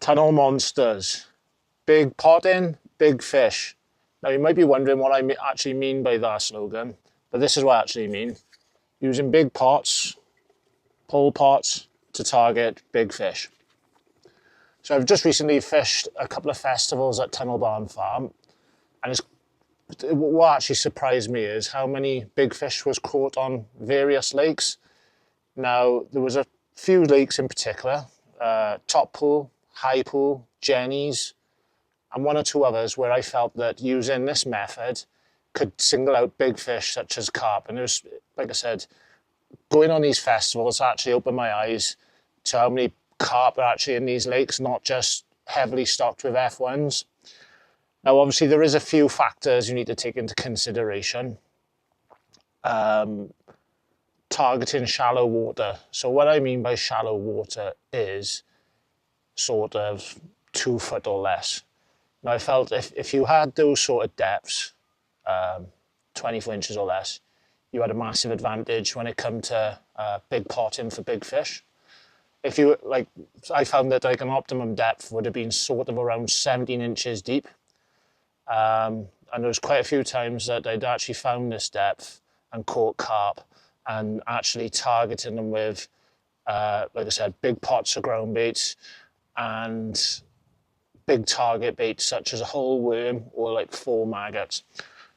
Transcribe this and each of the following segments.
Tunnel monsters. Big pot in, big fish. Now you might be wondering what I actually mean by that slogan, but this is what I actually mean. Using big pots, pole pots, to target big fish. So I've just recently fished a couple of festivals at Tunnel Barn Farm, and what actually surprised me is how many big fish was caught on various lakes. Now, there was a few lakes in particular, Top Pool, High Pool, Jenny's, and one or two others where I felt that using this method could single out big fish such as carp. And it was, like I said, going on these festivals actually opened my eyes to how many carp are actually in these lakes, not just heavily stocked with F1s. Now, obviously, there is a few factors you need to take into consideration. Targeting shallow water. So what I mean by shallow water is sort of 2 foot or less. Now, I felt if you had those sort of depths, 24 inches or less, you had a massive advantage when it come to big potting for big fish. If you, like, I found that like an optimum depth would have been sort of around 17 inches deep. And there was quite a few times that I'd actually found this depth and caught carp and actually targeting them with, like I said, big pots of ground baits and big target baits such as a whole worm or like 4 maggots.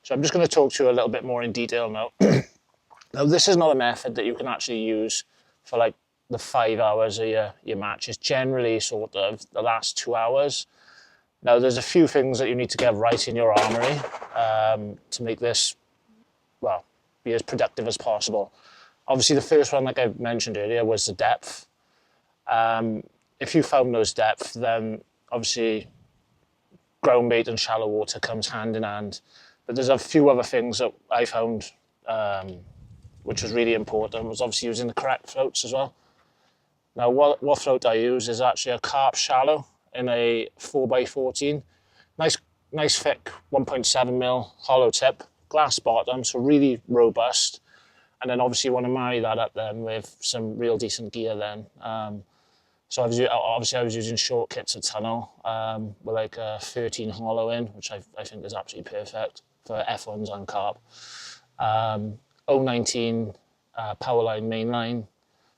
So I'm just going to talk to you a little bit more in detail now. Now, this is not a method that you can actually use for like the 5 hours of your match. It's generally sort of the last 2 hours. Now, there's a few things that you need to get right in your armory to make this, well, be as productive as possible. Obviously, the first one, like I mentioned earlier, was the depth. If you found those depth, then obviously ground bait and shallow water comes hand in hand. But there's a few other things that I found which was really important, was obviously using the correct floats as well. Now, what float I use is actually a carp shallow in a 4x14. Nice thick 1.7mm hollow tip, glass bottom, so really robust. And then obviously you want to marry that up then with some real decent gear then. So obviously I was using short kits at Tunnel with like a 13 hollow in, which I think is absolutely perfect for F1s and carp. 019 Powerline mainline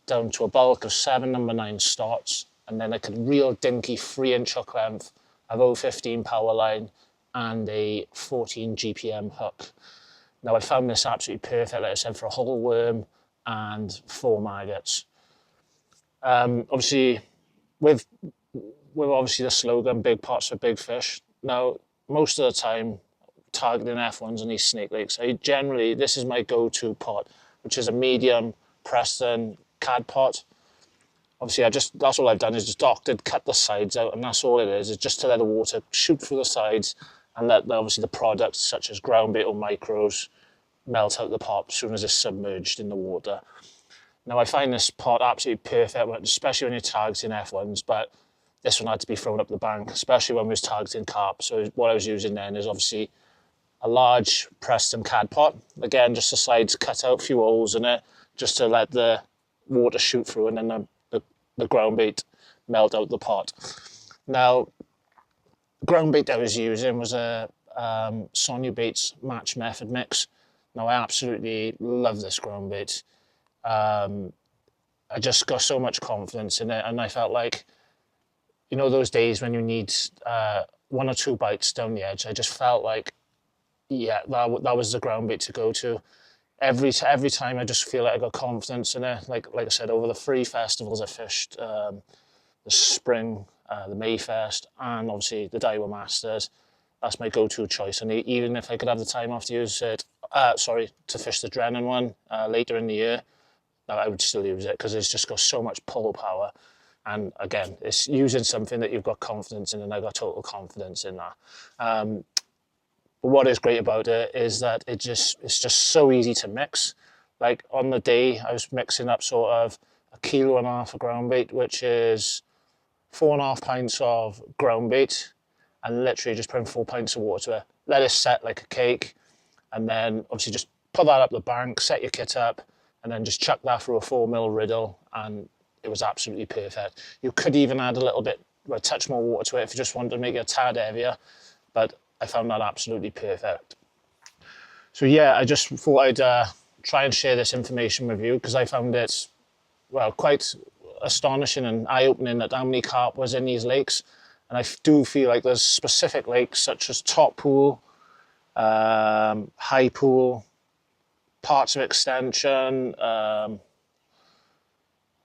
down to a bulk of 7 number 9 stots, and then like a real dinky 3-inch hook length of 015 Powerline and a 14 GPM hook. Now, I found this absolutely perfect, like I said, for a whole worm and 4 maggots. Obviously, with obviously the slogan, big pots for big fish. Now, most of the time, targeting F1s on these snake lakes, this is my go-to pot, which is a medium Preston cad pot. Obviously, that's all I've done is just doctored, cut the sides out, and that's all it is just to let the water shoot through the sides and let obviously the products such as ground bait or micros melt out the pot as soon as it's submerged in the water. Now, I find this pot absolutely perfect, especially when you're targeting F1s, but this one had to be thrown up the bank, especially when we was targeting carp. So what I was using then is obviously a large Preston cad pot. Again, just the sides cut out, a few holes in it, just to let the water shoot through, and then the ground bait melt out the pot. Now, ground bait I was using was a Sonia Baits Match Method mix. Now, I absolutely love this ground bait. I just got so much confidence in it, and I felt like, you know, those days when you need 1 or 2 bites down the edge, I just felt like, yeah, that was the ground bait to go to. Every time I just feel like I got confidence in it. Like I said, over the 3 festivals I fished, the spring, the Mayfest, and obviously the Daiwa Masters, that's my go-to choice. And even if I could have the time off to use it, to fish the Drennan one later in the year, I would still use it because it's just got so much pull power. And again, it's using something that you've got confidence in, and I got total confidence in that. But what is great about it is that it's just so easy to mix. Like on the day, I was mixing up sort of 1.5 kilos of ground bait, which is 4.5 pints of ground bait, and literally just putting 4 pints of water to it. Let it set like a cake, and then obviously just put that up the bank, set your kit up, and then just chuck that through a 4mm riddle, and it was absolutely perfect. You could even add a little bit a touch more water to it if you just wanted to make it a tad heavier, but I found that absolutely perfect. So yeah, I just thought I'd try and share this information with you because I found it, well, quite astonishing and eye-opening at how many carp was in these lakes. And I do feel like there's specific lakes such as Top Pool, High Pool, parts of Extension,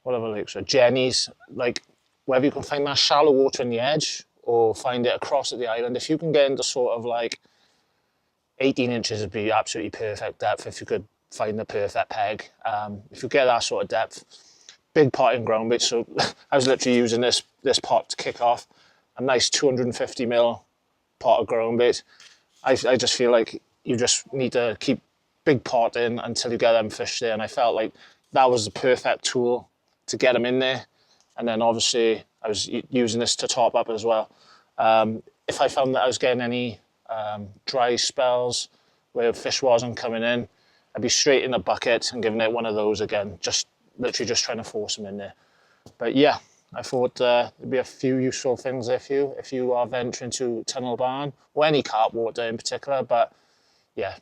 what other lakes are Jenny's, like whether you can find that shallow water in the edge or find it across at the island. If you can get into sort of like 18 inches would be absolutely perfect depth if you could find the perfect peg. If you get that sort of depth, big pot in ground bait. So I was literally using this pot to kick off a nice 250 ml pot of ground bait. I just feel like you just need to keep big pot in until you get them fish there, and I felt like that was the perfect tool to get them in there. And then obviously I was using this to top up as well. If I found that I was getting any dry spells where fish wasn't coming in, I'd be straight in the bucket and giving it one of those again, just literally just trying to force them in there. But yeah, I thought there'd be a few useful things there for you if you are venturing to Tunnel Barn or any carp water in particular. But yeah,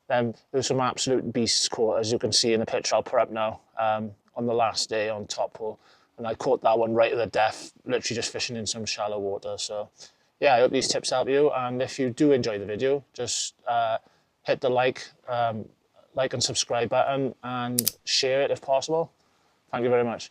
then there's some absolute beasts caught, as you can see in the picture I'll put up now, on the last day on Top Pool. And I caught that one right at the death, literally just fishing in some shallow water. So yeah, I hope these tips help you. And if you do enjoy the video, just hit the like and subscribe button and share it if possible. Thank you very much.